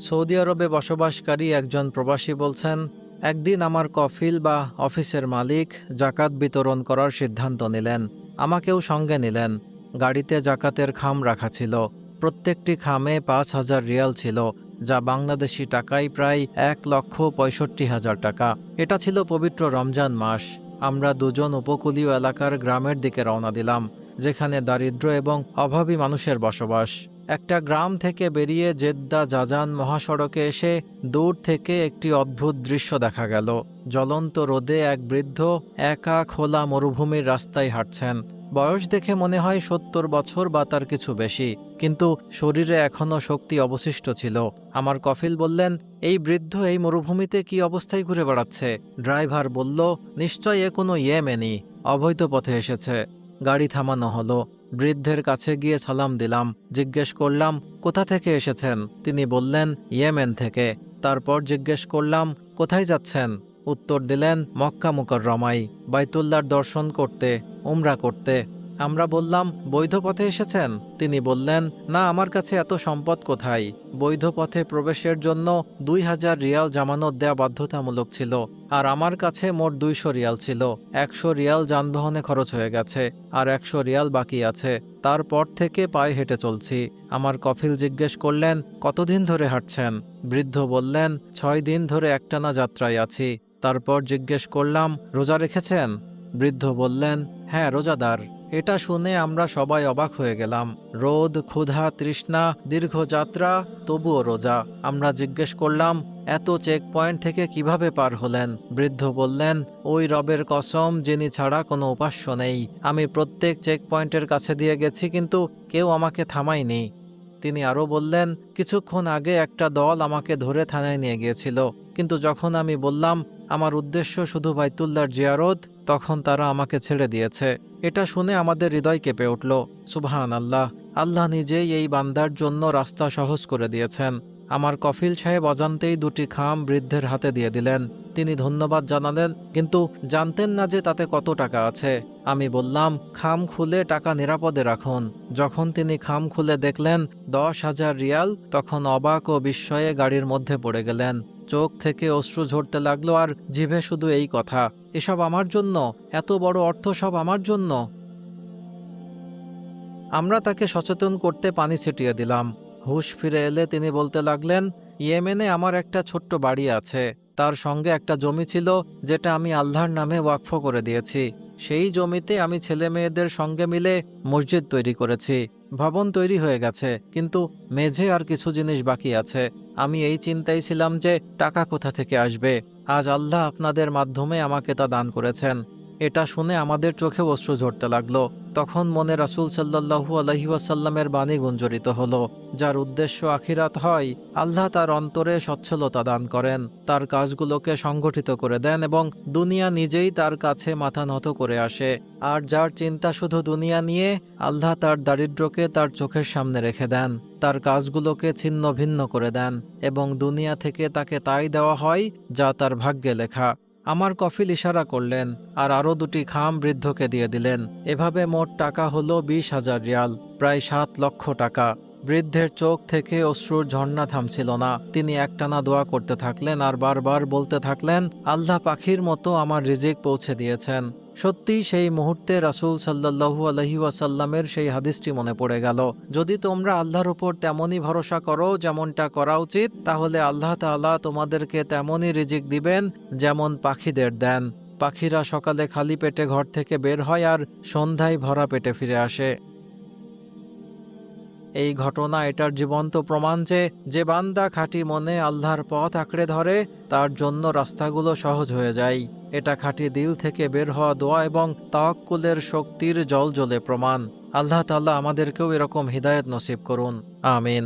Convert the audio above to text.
Saudi আরবে বসবাসকারী একজন প্রবাসী বলছেন, একদিন আমার কফিল বা অফিসের মালিক জাকাত বিতরণ করার সিদ্ধান্ত নিলেন। আমাকেও সঙ্গে নিলেন। গাড়িতে জাকাতের খাম রাখা ছিল। প্রত্যেকটি খামে ৫,০০০ রিয়াল ছিল, যা বাংলাদেশি টাকায় প্রায় ১,৬৫,০০০ টাকা। এটা ছিল পবিত্র রমজান মাস। আমরা দুজন উপকূলীয় এলাকার গ্রামের দিকে রওনা দিলাম, যেখানে দারিদ্র্য এবং অভাবী মানুষের বসবাস। একটা গ্রাম থেকে বেরিয়ে জেদ্দা জাজান মহাসড়কে এসে দূর থেকে একটি অদ্ভুত দৃশ্য দেখা গেল। জ্বলন্ত রোদে এক বৃদ্ধ একা খোলা মরুভূমির রাস্তায় হাঁটছেন। বয়স দেখে মনে হয় ৭০ বছর বা তার কিছু বেশি, কিন্তু শরীরে এখনও শক্তি অবশিষ্ট ছিল। আমার কফিল বললেন, এই বৃদ্ধ এই মরুভূমিতে কি অবস্থায় ঘুরে বেড়াচ্ছে? ড্রাইভার বলল, নিশ্চয় এ কোনো ইয়েমেনি, অবৈধ পথে এসেছে। গাড়ি থামানো হলো। বৃদ্ধের কাছে গিয়ে সালাম দিলাম। জিজ্ঞেস করলাম, কোথা থেকে এসেছেন? তিনি বললেন, ইয়েমেন থেকে। তারপর জিজ্ঞেস করলাম, কোথায় যাচ্ছেন? উত্তর দিলেন, মক্কা মুকাররমায়, বাইতুল্লাহর দর্শন করতে, উমরা করতে। আমরা বললাম, বৈধ পথে এসেছেন? তিনি বললেন, না, আমার কাছে এত সম্পদ কোথায়। বৈধ পথে প্রবেশের জন্য ২,০০০ রিয়াল জামানত দেয়া বাধ্যতামূলক ছিল, আর আমার কাছে মোট ২০০ রিয়াল ছিল। ১০০ রিয়াল যানবাহনে খরচ হয়ে গেছে, আর ১০০ রিয়াল বাকি আছে। তারপর থেকে পায়ে হেঁটে চলছি। আমার কফিল জিজ্ঞেস করলেন, কতদিন ধরে হাঁটছেন? বৃদ্ধ বললেন, ৬ দিন ধরে একটানা যাত্রায় আছি। তারপর জিজ্ঞেস করলাম, রোজা রেখেছেন? বৃদ্ধ বললেন, হ্যাঁ, রোজাদার। এটা শুনে আমরা সবাই অবাক হয়ে গেলাম। রোদ, ক্ষুধা, তৃষ্ণা, দীর্ঘ যাত্রা, তবুও রোজা। আমরা জিজ্ঞেস করলাম, এত চেক পয়েন্ট থেকে কিভাবে পার হলেন? বৃদ্ধ বললেন, ওই রবের কসম, যিনি ছাড়া কোনো উপাস্য নেই। আমি প্রত্যেক চেক পয়েন্টের কাছে দিয়ে গেছি, কিন্তু কেউ আমাকে থামায়নি। তিনি আরও বললেন, কিছুক্ষণ আগে একটা দল আমাকে ধরে থানায় নিয়ে গিয়েছিল, কিন্তু যখন আমি বললাম আমার উদ্দেশ্য শুধু বাইতুল্লাহর জিয়ারত, তখন তারা আমাকে ছেড়ে দিয়েছে। এটা শুনে আমাদের হৃদয় কেঁপে উঠল। সুবহান আল্লাহ! আল্লাহ নিজেই এই বান্দার জন্য রাস্তা সহজ করে দিয়েছেন। আমার কফিল সাহেব অজান্তেই ২টি খাম বৃদ্ধের হাতে দিয়ে দিলেন। তিনি ধন্যবাদ জানালেন, কিন্তু জানতেন না যে তাতে কত টাকা আছে। আমি বললাম, খাম খুলে টাকা নিরাপদে রাখুন। যখন তিনি খাম খুলে দেখলেন ১০,০০০ রিয়াল, তখন অবাক ও বিস্ময়ে গাড়ির মধ্যে পড়ে গেলেন। চোখ থেকে অশ্রু ঝরতে লাগলো, আর জিভে শুধু এই কথা, এসব আমার জন্য? এত বড় অর্থ সব আমার জন্য? আমরা তাকে সচেতন করতে পানি ছিটিয়ে দিলাম। হুঁশ ফিরে এলে তিনি বলতে লাগলেন, ইয়েমেনে আমার একটা ছোট্ট বাড়ি আছে। তার সঙ্গে একটা জমি ছিল, যেটা আমি আল্লাহর নামে ওয়াকফ করে দিয়েছি। সেই জমিতে আমি ছেলে মেয়েদের সঙ্গে মিলে মসজিদ তৈরি করেছি। ভবন তৈরি হয়ে গেছে, কিন্তু মেঝে আর কিছু জিনিস বাকি আছে। আমি এই চিন্তায় ছিলাম যে টাকা কোথা থেকে আসবে। আজ আল্লাহ আপনাদের মাধ্যমে আমাকে তা দান করেছেন। এটা শুনে আমাদের চোখে অশ্রু ঝরতে লাগলো। তখন মনে রাসূল সাল্লাল্লাহু আলাইহি ওয়াসাল্লামের বাণী গুঞ্জরিত হলো, যার উদ্দেশ্য আখিরাত হয়, আল্লাহ তার অন্তরে সচ্ছলতা দান করেন, তার কাজগুলোকে সংগঠিত করে দেন এবং দুনিয়া নিজেই তার কাছে মাথা নত করে আসে। আর যার চিন্তা শুধু দুনিয়া নিয়ে, আল্লাহ তার দারিদ্র্যকে তার চোখের সামনে রেখে দেন, তার কাজগুলোকে ছিন্ন ভিন্ন করে দেন, এবং দুনিয়া থেকে তাকে তাই দেওয়া হয় যা তার ভাগ্যে লেখা। আমার কফিল ইশারা করলেন, আর আরও ২টি খাম বৃদ্ধকে দিয়ে দিলেন। এভাবে মোট টাকা হলো ২০,০০০ রিয়াল, প্রায় ৭ লক্ষ টাকা। বৃদ্ধের চোখ থেকে অশ্রুর ঝর্ণা থামছিল না। তিনি একটানা দোয়া করতে থাকলেন, আর বারবার বলতে থাকলেন, আল্লাহ পাখির মতো আমার রিজিক পৌঁছে দিয়েছেন। সত্যিই সেই মুহূর্তে রাসূল সাল্লাল্লাহু আলাইহি ওয়াসাল্লামের সেই হাদিসটি মনে পড়ে গেল, যদি তোমরা আল্লাহর উপর তেমনই ভরসা করো যেমনটা করা উচিত, তাহলে আল্লাহ তাআলা তোমাদেরকে তেমনই রিজিক দিবেন যেমন পাখিদের দেন। পাখিরা সকালে খালি পেটে ঘর থেকে বের হয়, আর সন্ধ্যায় ভরা পেটে ফিরে আসে। এই ঘটনা এটার জীবন্ত প্রমাণ যে, যে বান্দা খাঁটি মনে আল্লাহর পথ আঁকড়ে ধরে, তার জন্য রাস্তাগুলো সহজ হয়ে যায়। এটা খাঁটি দিল থেকে বের হওয়া দোয়া এবং তাওয়াক্কুলের শক্তির জ্বলজ্বলে প্রমাণ। আল্লাহ তাআলা আমাদেরকেও এরকম হিদায়াত নসিব করুন। আমিন।